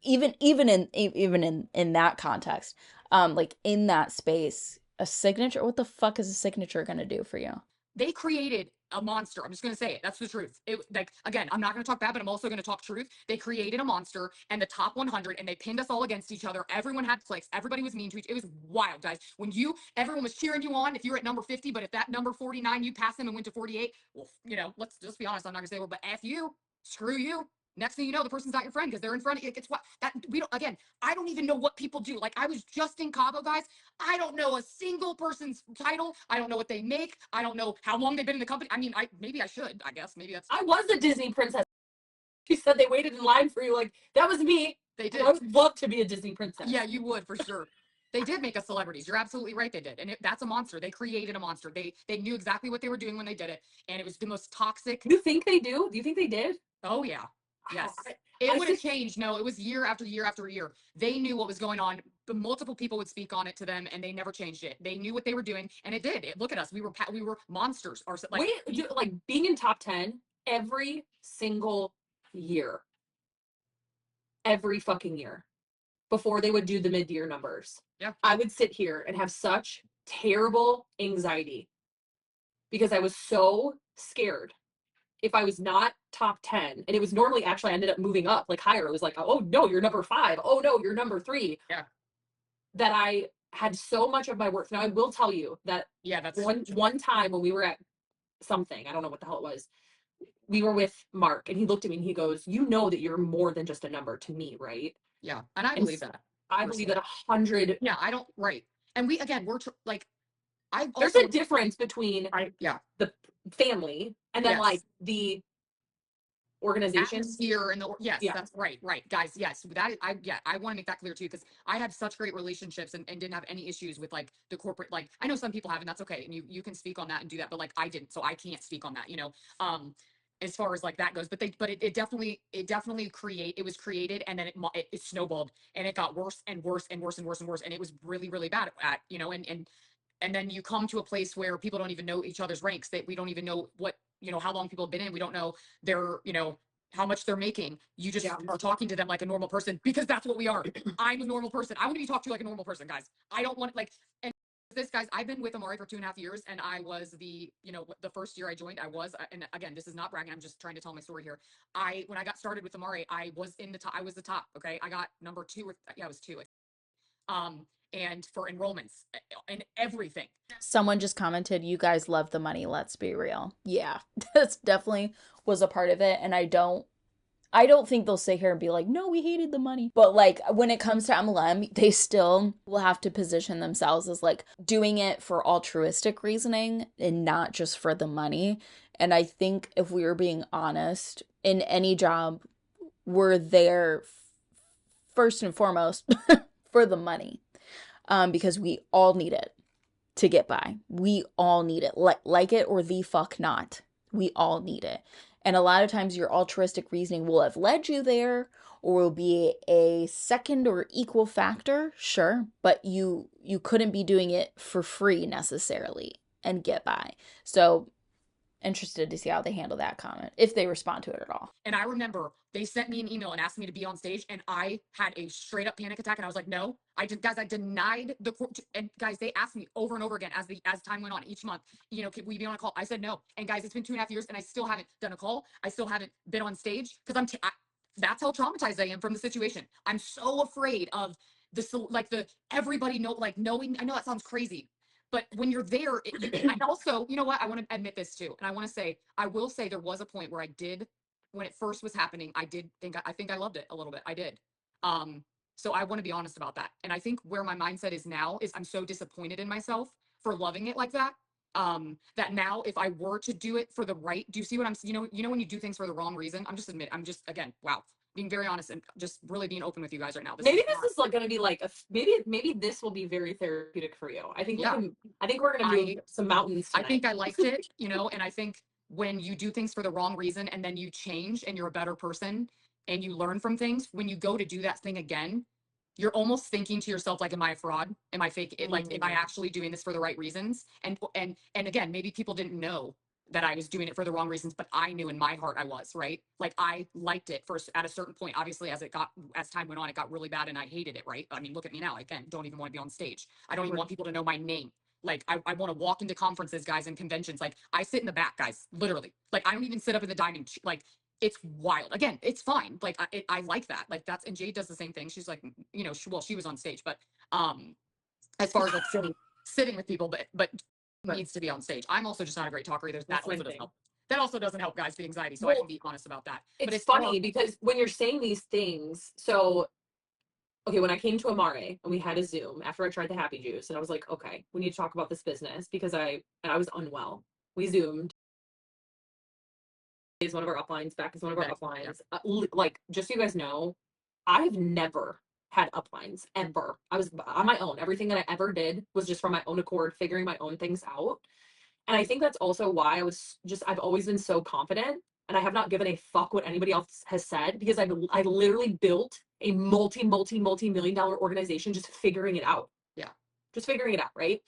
even in that context, like in that space, a signature, what the fuck is a signature gonna do for you? They created a monster. I'm just going to say it. That's the truth. Like, again, I'm not going to talk bad, but I'm also going to talk truth. They created a monster and the top 100, and they pinned us all against each other. Everyone had clicks. Everybody was mean to each. It was wild, guys. When everyone was cheering you on if you're at number 50, but if that number 49, you pass them and went to 48, well, let's just be honest. I'm not going to say, well, but F you, screw you. Next thing you know, the person's not your friend because they're in front of you. It's what that we don't. Again, I don't even know what people do. Like I was just in Cabo, guys. I don't know a single person's title. I don't know what they make. I don't know how long they've been in the company. I mean, maybe I should. I guess maybe that's. I was a Disney princess. She said they waited in line for you. Like that was me. They did. I would love to be a Disney princess. Yeah, you would for sure. They did make us celebrities. You're absolutely right. They did, and that's a monster. They created a monster. They knew exactly what they were doing when they did it, and it was the most toxic. You think they do? Do you think they did? Oh yeah. Yes. It would have changed. No, it was year after year after year. They knew what was going on. But multiple people would speak on it to them, and they never changed it. They knew what they were doing, and it did. Look at us. We were monsters. Like, like being in top 10 every single year. Every fucking year. Before they would do the mid-year numbers. Yeah. I would sit here and have such terrible anxiety because I was so scared. If I was not top 10, and it was normally actually I ended up moving up like higher. It was like, oh no, you're number 5. Oh no, you're number 3. Yeah. That I had so much of my worth. Now I will tell you that that's one time when we were at something, I don't know what the hell it was. We were with Mark and he looked at me and he goes, you know that you're more than just a number to me, right? Yeah. And I believe that. I believe that 100. Yeah, I don't, right. And we, again, we're like, there's a difference between the family and then like the organization. atmosphere and the yes, Yeah. that's right, guys. Yes, that I want to make that clear too, because I had such great relationships and didn't have any issues with like the corporate. Like I know some people have, and that's okay, and you can speak on that and do that, but like I didn't, so I can't speak on that, you know. As far as like that goes, but it definitely it was created, and then it snowballed, and it got worse and worse and worse and worse and worse, and it was really really bad at, you know. And then you come to a place where people don't even know each other's ranks, that we don't even know what, you know, how long people have been in. We don't know their, you know, how much they're making. You just are talking to them like a normal person, because that's what we are. I'm a normal person. I want to be talked to like a normal person, guys. I don't want like, and this, guys, I've been with Amare for 2.5 years, and I was the, you know, the first year I joined, I was, and again, this is not bragging, I'm just trying to tell my story here. When I got started with Amare, I was in the top, I was the top. Okay. I got number 2, or yeah, I was 2. And for enrollments and everything. Someone just commented, you guys love the money, let's be real. Yeah, that's definitely was a part of it. And I don't think they'll sit here and be like, no, we hated the money. But like when it comes to MLM, they still will have to position themselves as like doing it for altruistic reasoning and not just for the money. And I think if we were being honest, in any job, we're there first and foremost for the money, because we all need it to get by. We all need it, like it or the fuck not. We all need it. And a lot of times your altruistic reasoning will have led you there, or will be a second or equal factor, sure, but you couldn't be doing it for free necessarily and get by. So interested to see how they handle that comment, if they respond to it at all. And I remember they sent me an email and asked me to be on stage, and I had a straight up panic attack, and I was like, no, I denied the, and guys, they asked me over and over again as time went on each month, you know, could we be on a call? I said no. And guys, it's been 2.5 years, and I still haven't done a call. I still haven't been on stage, because that's how traumatized I am from the situation. I'm so afraid of like everybody knowing. I know that sounds crazy, but when you're there, and also, you know what? I want to admit this too. And I will say there was a point where when it first was happening, I think I loved it a little bit. I did. So I want to be honest about that. And I think where my mindset is now is I'm so disappointed in myself for loving it like that. That now if I were to do it for the right, do you see what you know, when you do things for the wrong reason, again, wow, being very honest and just really being open with you guys right now. Maybe this is like going to be like maybe this will be very therapeutic for you. I think we're going to move some mountains tonight. I think I liked it, you know, and I think when you do things for the wrong reason and then you change and you're a better person and you learn from things, when you go to do that thing again, you're almost thinking to yourself, like, am I a fraud? Am I fake? Like, am I actually doing this for the right reasons? And again, maybe people didn't know that I was doing it for the wrong reasons, but I knew in my heart I was, right? Like I liked it first at a certain point. Obviously, as time went on, it got really bad and I hated it, right? I mean, look at me now. Again, don't even want to be on stage. I don't even want people to know my name. Like I want to walk into conferences, guys, and conventions. Like I sit in the back, guys, literally. Like I don't even sit up in the dining. Like it's wild. Again, it's fine. Like I like that. Like and Jade does the same thing. She's like, you know, she was on stage, but as far as like sitting with people, but needs to be on stage. I'm also just not a great talker either. That also doesn't help. That also doesn't help, guys, the anxiety. So I can be honest about that. But it's funny because when you're saying these things, so okay, when I came to Amare and we had a Zoom after I tried the happy juice, and I was like, okay, we need to talk about this business because I was unwell. We Zoomed. Is one of our uplines, back is one of our uplines. Like, just so you guys know, I've never had uplines ever. I was on my own. Everything that I ever did was just from my own accord, figuring my own things out. And I think that's also why I've always been so confident, and I have not given a fuck what anybody else has said, because I literally built a multi-million-dollar organization just figuring it out. Yeah. Just figuring it out, right?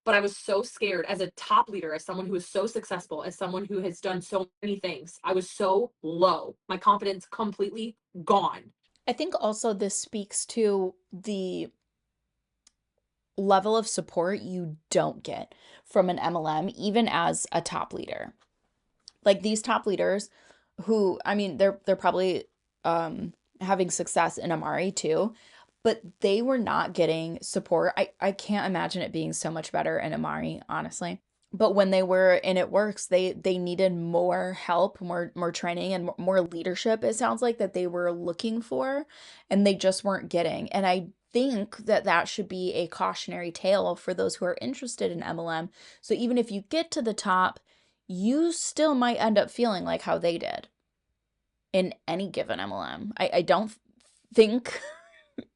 But I was so scared as a top leader, as someone who is so successful, as someone who has done so many things. I was so low. My confidence completely gone. I think also this speaks to the level of support you don't get from an MLM, even as a top leader. Like these top leaders who, I mean, they're probably having success in Amare too, but they were not getting support. I can't imagine it being so much better in Amare, honestly. But when they were in itworks, they needed more help, more training, and more leadership, it sounds like, that they were looking for, and they just weren't getting. And I think that should be a cautionary tale for those who are interested in MLM. So even if you get to the top, you still might end up feeling like how they did. in any given MLM. I don't think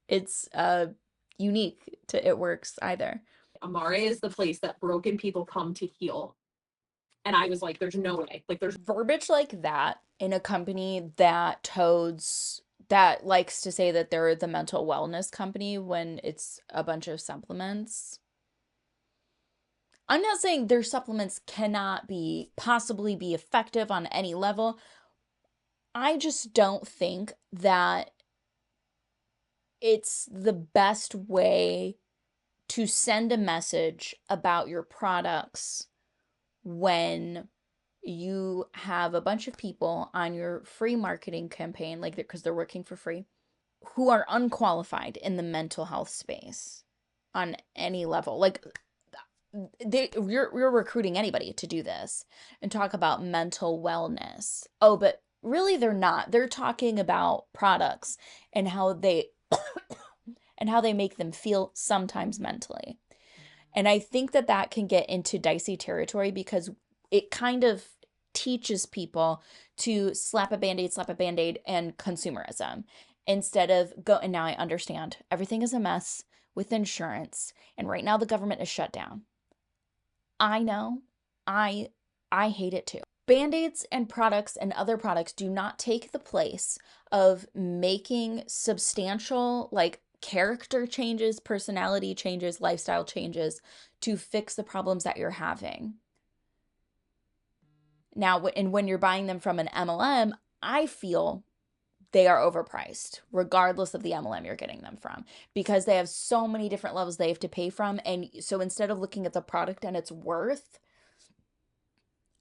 it's unique to itworks either. Amare is the place that broken people come to heal. And I was like, there's no way. Like, there's Verbiage like that in a company that likes to say that they're the mental wellness company when it's a bunch of supplements. I'm not saying their supplements cannot possibly be effective on any level. I just don't think that it's the best way to send a message about your products when you have a bunch of people on your free marketing campaign, like because they're working for free, who are unqualified in the mental health space on any level. Like you're recruiting anybody to do this and talk about mental wellness. Oh, but really they're not. They're talking about products and how they and how they make them feel sometimes mentally. And I think that that can get into dicey territory because it kind of teaches people to slap a band-aid, and consumerism instead of go. And now I understand everything is a mess with insurance. And right now the government is shut down. I know. I hate it too. Band-aids and products and other products do not take the place of making substantial, like, character changes, personality changes, lifestyle changes to fix the problems that you're having. Now, and when you're buying them from an MLM, I feel they are overpriced, regardless of the MLM you're getting them from, because they have so many different levels they have to pay from. And so instead of looking at the product and its worth,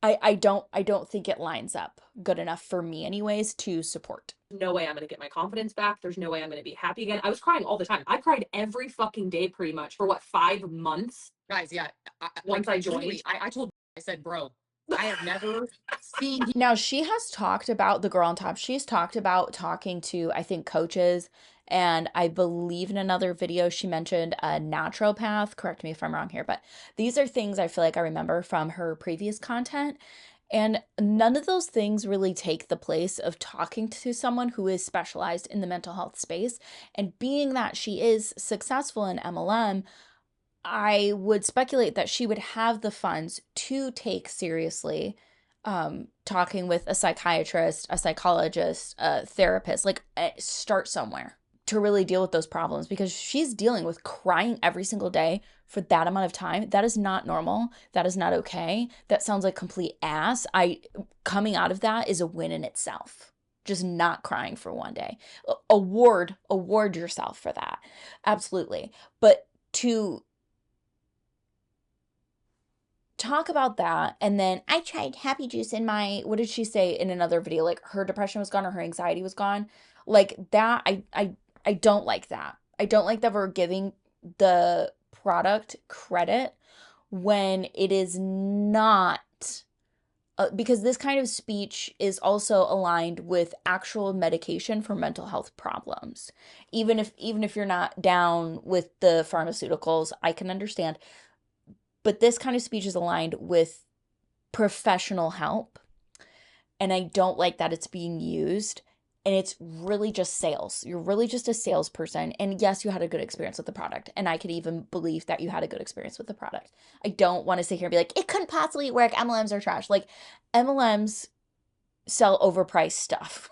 I don't think it lines up good enough for me anyways to support. no way I'm going to get my confidence back. There's no way I'm going to be happy again. I was crying all the time. I cried every fucking day pretty much for what, 5 months? Guys, yeah. Once I joined. I said, bro, I have never seen. Now, she has talked about, the girl on top, she's talked about talking to, I think, coaches. And I believe in another video she mentioned a naturopath. Correct me if I'm wrong here, but these are things I feel like I remember from her previous content. And none of those things really take the place of talking to someone who is specialized in the mental health space. And being that she is successful in MLM, I would speculate that she would have the funds to take seriously talking with a psychiatrist, a psychologist, a therapist, like start somewhere to really deal with those problems, because she's dealing with crying every single day for that amount of time. That is not normal. That is not okay. That sounds like complete ass. Coming out of that is a win in itself. Just not crying for one day. Award yourself for that. Absolutely. But to talk about that, and then I tried happy juice in my, what did she say in another video? Like her depression was gone or her anxiety was gone. Like that, I don't like that. I don't like that we're giving the product credit when it is not, because this kind of speech is also aligned with actual medication for mental health problems. Even if you're not down with the pharmaceuticals, I can understand. But this kind of speech is aligned with professional help. And I don't like that it's being used. And it's really just sales. You're really just a salesperson. And yes, you had a good experience with the product. And I could even believe that you had a good experience with the product. I don't want to sit here and be like, it couldn't possibly work. MLMs are trash. Like, MLMs sell overpriced stuff.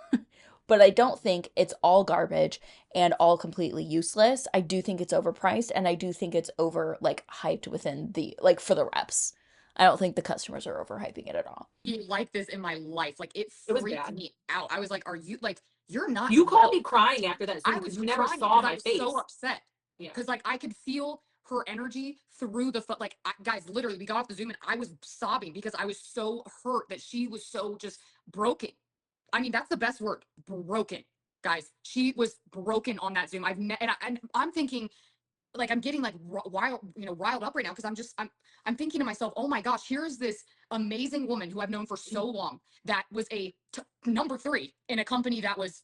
But I don't think it's all garbage and all completely useless. I do think it's overpriced, and I do think it's over, like, hyped within the, like, for the reps. I don't think the customers are overhyping it at all. Like this in my life. Like it was freaked bad. me out. I was like, are you like, you're not. You called me crying after that. I was You never crying saw because my I was face. so upset. Yeah. Because like I could feel her energy through the like guys, literally we got off the Zoom and I was sobbing because I was so hurt that she was so just broken. I mean, that's the best word, broken. Guys, she was broken on that Zoom. And I'm thinking, like, I'm getting like riled up right now because I'm thinking to myself, oh my gosh, here's this amazing woman who I've known for so long that was number 3 in a company that was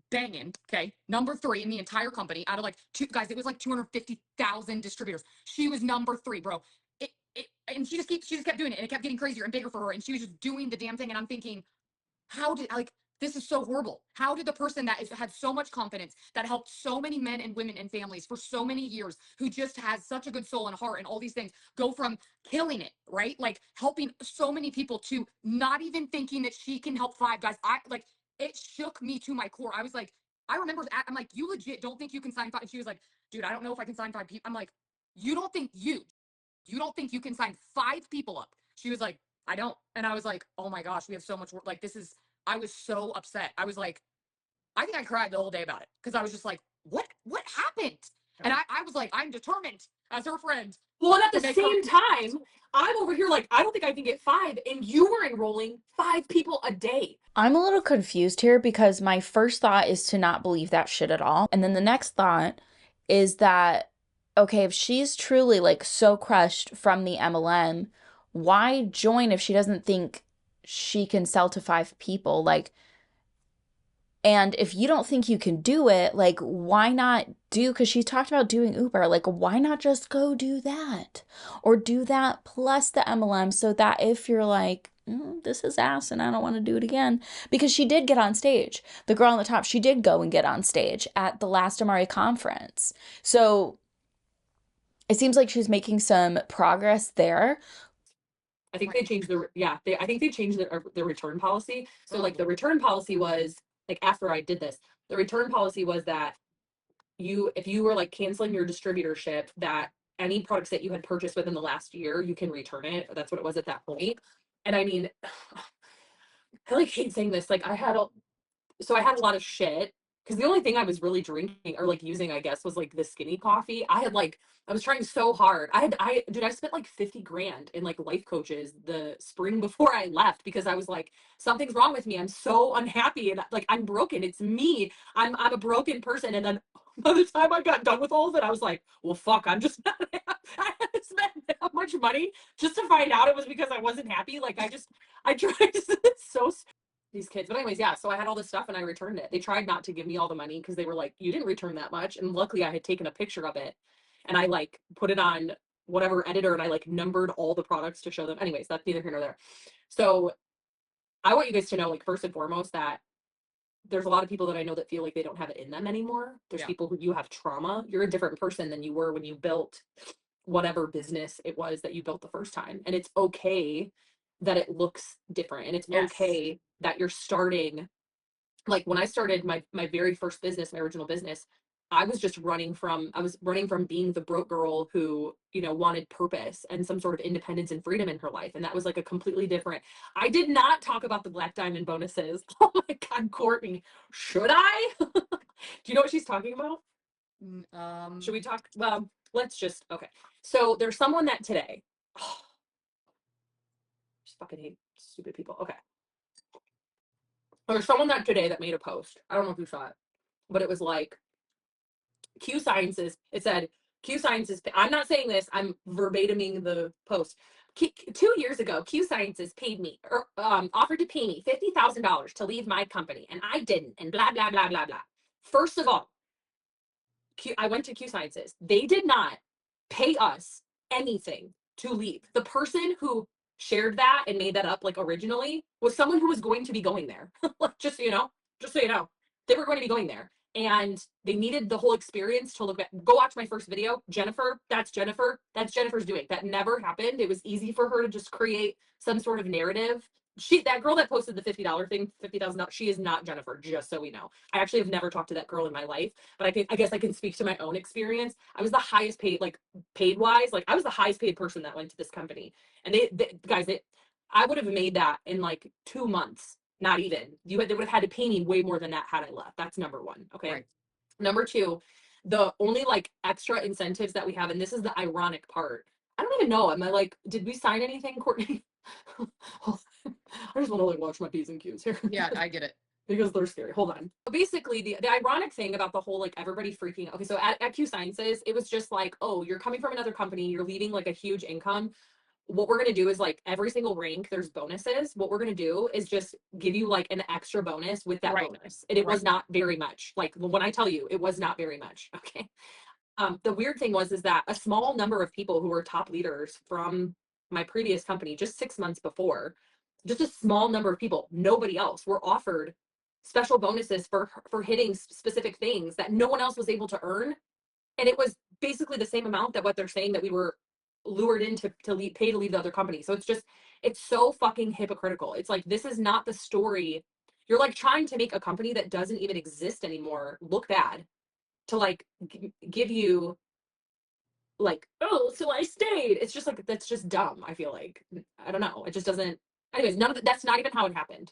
banging. Okay, number 3 in the entire company out of like it was like 250,000 distributors. She was number 3, bro. And she just kept doing it, and it kept getting crazier and bigger for her, and she was just doing the damn thing. And I'm thinking, how did this is so horrible. How did the person that had so much confidence, that helped so many men and women and families for so many years, who just has such a good soul and heart and all these things, go from killing it, right? Like helping so many people to not even thinking that she can help 5 guys. I like, it shook me to my core. I was like, I remember, I'm like, you legit don't think you can sign 5? And she was like, dude, I don't know if I can sign 5 people. I'm like, you don't think you can sign 5 people up? She was like, I don't. And I was like, oh my gosh, we have so much work. Like, I was so upset. I was like, I think I cried the whole day about it, because I was just like, what happened? And I was like, I'm determined as her friend. Well, and at the same time, I'm over here like, I don't think I can get 5, and you were enrolling 5 people a day. I'm a little confused here because my first thought is to not believe that shit at all. And then the next thought is that, okay, if she's truly like so crushed from the MLM, why join if she doesn't think she can sell to 5 people? Like, and if you don't think you can do it, like, why not do, because she talked about doing Uber, like, why not just go do that? Or do that plus the MLM, so that if you're like, this is ass and I don't want to do it again. Because she did get on stage. The girl on the top, she did go and get on stage at the last Amare conference. So it seems like she's making some progress there. I think they changed I think they changed the return policy. So like the return policy was, like, after I did this, the return policy was that if you were like canceling your distributorship, that any products that you had purchased within the last year, you can return it. That's what it was at that point. And I mean, I like hate saying this. Like I had a lot of shit, because the only thing I was really drinking or like using, I guess, was like the skinny coffee. I was trying so hard. I spent like 50 grand in like life coaches the spring before I left, because I was like, something's wrong with me. I'm so unhappy and like I'm broken. It's me. I'm a broken person. And then by the time I got done with all of it, I was like, well, fuck, I'm just not I had to spend that much money just to find out it was because I wasn't happy. Like I tried so these kids. But anyways, yeah, so I had all this stuff and I returned it. They tried not to give me all the money because they were like, you didn't return that much. And luckily I had taken a picture of it and I like put it on whatever editor and I like numbered all the products to show them. Anyways, that's neither here nor there. So I want you guys to know, like, first and foremost, that there's a lot of people that I know that feel like they don't have it in them anymore. There's people who, you have trauma. You're a different person than you were when you built whatever business it was that you built the first time. And it's okay that it looks different. And it's okay that you're starting. Like when I started my very first business, my original business, I was running from being the broke girl who, wanted purpose and some sort of independence and freedom in her life. And that was like a completely different. I did not talk about the Black Diamond bonuses. Oh my God, Courtney, should I? Do you know what she's talking about? Should we talk? Well, okay. So there's someone that today, oh, I just fucking hate stupid people. Okay. There's someone that today that made a post. I don't know if you saw it, but it was like, Q Sciences, it said, Q Sciences, I'm not saying this, I'm verbatiming the post. 2 years ago, Q Sciences paid me, or offered to pay me $50,000 to leave my company, and I didn't, and blah, blah, blah, blah, blah. First of all, I went to Q Sciences. They did not pay us anything to leave. The person who shared that and made that up, like, originally, was someone who was going to be going there. just so you know, they were going to be going there. And they needed the whole experience to look back. Go watch my first video. Jennifer, that's Jennifer's doing. That never happened. It was easy for her to just create some sort of narrative. That girl that posted the $50 thing, $50,000, she is not Jennifer, just so we know. I actually have never talked to that girl in my life, but I guess I can speak to my own experience. I was the highest paid, like, paid wise, like I was the highest paid person that went to this company. And I would have made that in like 2 months. Not even. They would have had to pay me way more than that had I left. That's number one. Okay. Right. Number two, the only like extra incentives that we have, and this is the ironic part. I don't even know. Am I like, did we sign anything, Courtney? I just want to like watch my P's and Q's here. Yeah, I get it. Because they're scary. Hold on. Basically, the ironic thing about the whole like everybody freaking. Okay, so at Q Sciences, it was just like, oh, you're coming from another company, you're leaving like a huge income. What we're going to do is like every single rank, there's bonuses. What we're going to do is just give you like an extra bonus with that bonus. And it was not very much. Like when I tell you, it was not very much. Okay. The weird thing is that a small number of people who were top leaders from my previous company, just 6 months before, just a small number of people, nobody else, were offered special bonuses for hitting specific things that no one else was able to earn. And it was basically the same amount that what they're saying that we were lured into to pay to leave the other company. So it's just, it's so fucking hypocritical. It's like, this is not the story. You're like trying to make a company that doesn't even exist anymore look bad to like give you like, oh, so I stayed. It's just like, that's just dumb. I feel like, I don't know. It just doesn't, anyways, none of that's not even how it happened.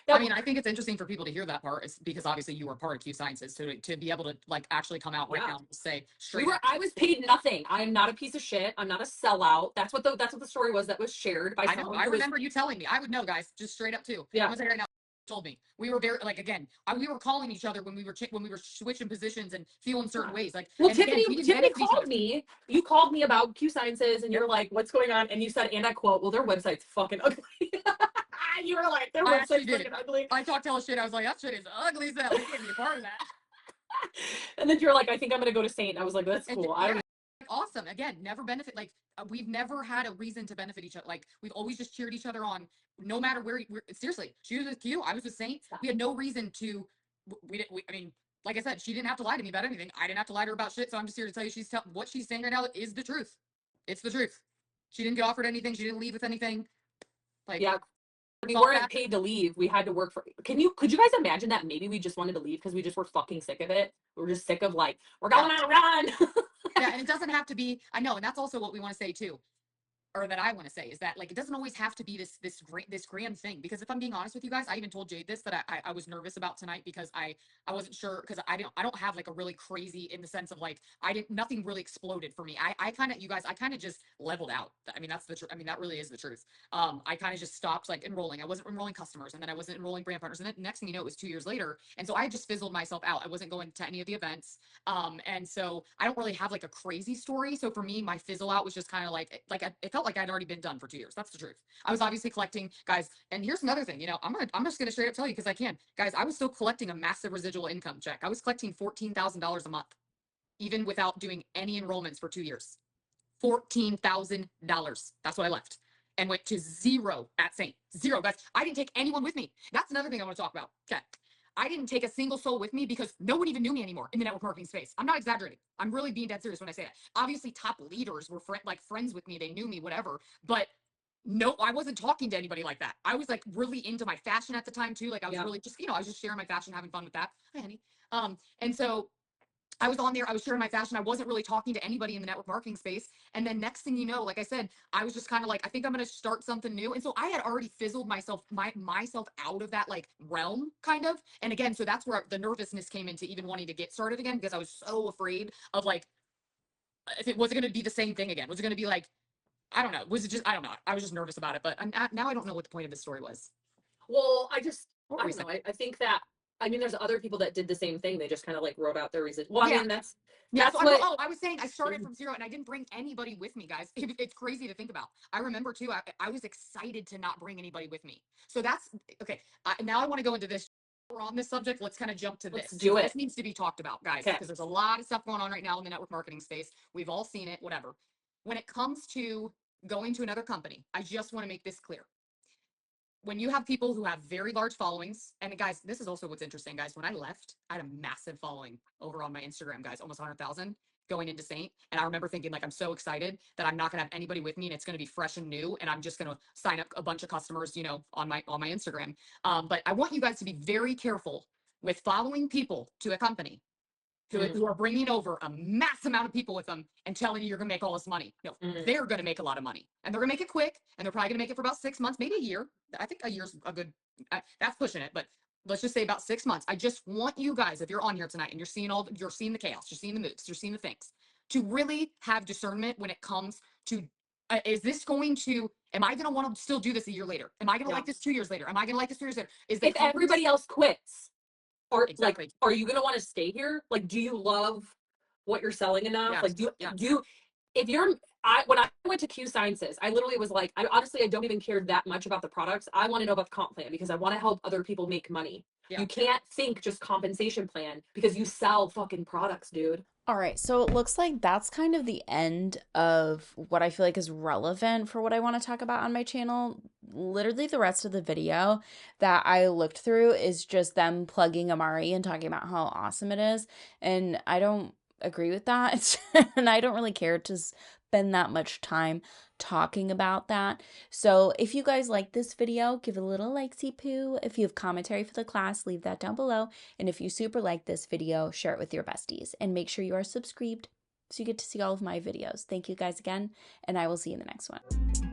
I mean, I think it's interesting for people to hear that part. It's because obviously you were part of Q Sciences, to be able to like actually come out right now and say straight up. I was paid nothing. I am not a piece of shit. I'm not a sellout. That's what the story was that was shared by someone. I remember you telling me. I would know, guys, just straight up too. Yeah. I'm gonna say right now, told me we were very like, again, we were calling each other when we were switching positions and feeling certain ways. Like, well, and Tiffany, again, Tiffany called me. You called me about Q Sciences, and you're like, "What's going on?" And you said, and I quote, "Well, their website's fucking ugly." You were like, "Their website's fucking ugly." I talked hella shit. I was like, "That shit is ugly as hell. We can't be a part of that." And then you're like, "I think I'm gonna go to Seint." I was like, "That's cool." I don't. Awesome. Again, never benefit. Like, we've never had a reason to benefit each other. Like, we've always just cheered each other on, no matter where. Seriously, she was with Q, I was with Seint. We had no reason to. I mean, like I said, she didn't have to lie to me about anything. I didn't have to lie to her about shit. So I'm just here to tell you, what she's saying right now is the truth. It's the truth. She didn't get offered anything. She didn't leave with anything. Like, yeah. We weren't paid to leave. We had to work for. Could you guys imagine that maybe we just wanted to leave because we just were fucking sick of it? We were just sick of like, we're going on a run. Yeah, and it doesn't have to be. I know, and that's also what we want to say too, or that I want to say, is that like, it doesn't always have to be this grand thing. Because if I'm being honest with you guys, I even told Jade this, that I was nervous about tonight, because I wasn't sure, because I don't have like a really crazy, in the sense of like, nothing really exploded for me. I kind of, you guys, I kind of just leveled out. I mean, that's the truth. I mean, that really is the truth. I kind of just stopped like enrolling. I wasn't enrolling customers, and then I wasn't enrolling brand partners, and then next thing you know, it was 2 years later, and so I just fizzled myself out. I wasn't going to any of the events. And so I don't really have like a crazy story. So for me, my fizzle out was just kind of like it felt like I'd already been done for 2 years. That's the truth. I was obviously collecting, guys. And here's another thing, I'm just going to straight up tell you, because I can, guys, I was still collecting a massive residual income check. I was collecting $14,000 a month, even without doing any enrollments for 2 years. $14,000. That's what I left, and went to zero at Seint. Zero, guys. I didn't take anyone with me. That's another thing I want to talk about. Okay. I didn't take a single soul with me because no one even knew me anymore in the network marketing space. I'm not exaggerating. I'm really being dead serious when I say that. Obviously, top leaders were friends with me. They knew me, whatever. But no, I wasn't talking to anybody like that. I was like really into my fashion at the time too. Like, I was really just, I was just sharing my fashion, having fun with that. Hi, honey. And so I was on there, I was sharing my fashion. I wasn't really talking to anybody in the network marketing space. And then next thing you know, like I said, I was just kind of like, I think I'm going to start something new. And so I had already fizzled myself out of that like realm, kind of. And again, so that's where the nervousness came into even wanting to get started again, because I was so afraid of like, if it wasn't going to be the same thing again. Was it going to be like, I don't know. Was it just, I don't know. I was just nervous about it. But now I don't know what the point of this story was. Well, I don't know. I think that, I mean, there's other people that did the same thing. They just kind of like wrote out their reason. Well, I mean, that's what. I was saying I started from zero, and I didn't bring anybody with me, guys. It's crazy to think about. I remember too, I was excited to not bring anybody with me. So that's okay. Now I want to go into this. We're on this subject. Let's kind of jump to this. Let's do it. This needs to be talked about, guys, because there's a lot of stuff going on right now in the network marketing space. We've all seen it, whatever. When it comes to going to another company, I just want to make this clear. When you have people who have very large followings, and guys, this is also what's interesting, guys. When I left, I had a massive following over on my Instagram, guys, almost 100,000 going into Seint. And I remember thinking, like, I'm so excited that I'm not going to have anybody with me, and it's going to be fresh and new, and I'm just going to sign up a bunch of customers, on my Instagram. But I want you guys to be very careful with following people to a company who are bringing over a mass amount of people with them and telling you you're going to make all this money. No, they're going to make a lot of money, and they're going to make it quick, and they're probably going to make it for about 6 months, maybe a year. I think a year's a good, that's pushing it, but let's just say about 6 months. I just want you guys, if you're on here tonight and you're seeing the chaos, you're seeing the moves, you're seeing the things, to really have discernment when it comes to, am I going to want to still do this a year later? Am I going to like this 2 years later? Am I going to like this 2 years later? If everybody else quits, or exactly. Like, are you going to want to stay here? Like, do you love what you're selling enough? Yes. Like, when I went to Q Sciences, I literally was like, I don't even care that much about the products. I want to know about the comp plan, because I want to help other people make money. Yeah. You can't think just compensation plan, because you sell fucking products, dude. All right, so it looks like that's kind of the end of what I feel like is relevant for what I want to talk about on my channel. literally the rest of the video that I looked through is just them plugging Amare and talking about how awesome it is. And I don't agree with that. And I don't really care to spend that much time talking about that. So if you guys like this video, give it a little likesy poo. If you have commentary for the class, leave that down below. And if you super like this video, share it with your besties. And make sure you are subscribed so you get to see all of my videos. Thank you guys again, and I will see you in the next one.